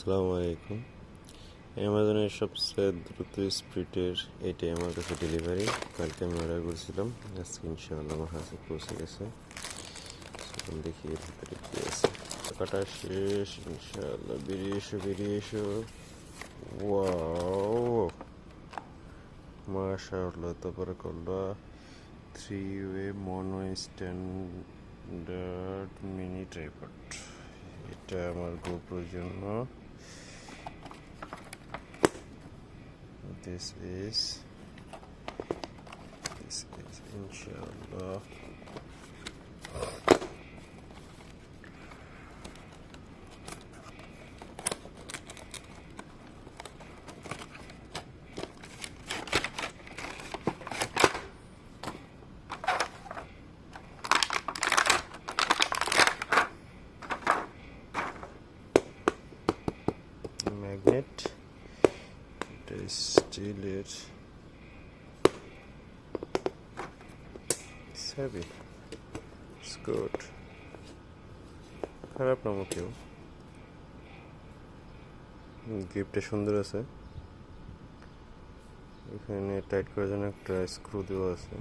আসসালামু আলাইকুম। অ্যামাজনের সবচেয়ে দ্রুত স্পিডের এটাই আমার কাছে ডেলিভারি। কালকে আমি অর্ডার করেছিলাম, আজকে ইনশাআল্লাহ আমার কাছে পৌঁছে গেছে। দেখি এর ভিতরে কী আছে। কাটা শেষ, ইনশাআল্লাহ। বেরিয়ে এসো। ওয়াও, মাশাআল্লাহ তাবারাকাল্লাহ। 3-way mono standard mini tripod. এটা আমার গোপ্রোর জন্য। This is inshallah magnet. It is still it. It's heavy. It's good. খারাপ না মোটেও। গ্রিপটা সুন্দর আছে। এখানে টাইট করার জন্য একটা স্ক্রু দেওয়া আছে।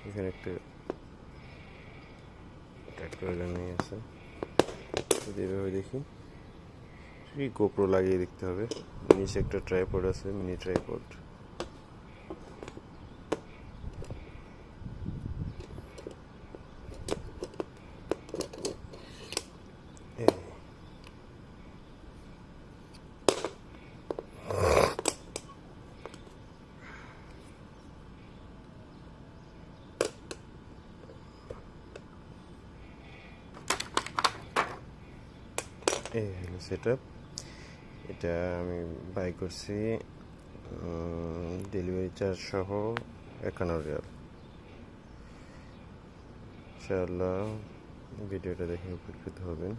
এখানে একটা টাইট করার জন্যই আছে। যদি এভাবে দেখি, গোপ্রো লাগিয়ে দেখতে হবে। নিচে একটা ট্রাইপড আছে, মিনি ট্রাইপড। এই হলো সেটআপ। এটা আমি বাই করছি ডেলিভারি চার্জ সহ 51 রিয়াল। ইনশাআল্লাহ ভিডিওটা দেখে উপকৃত হবেন।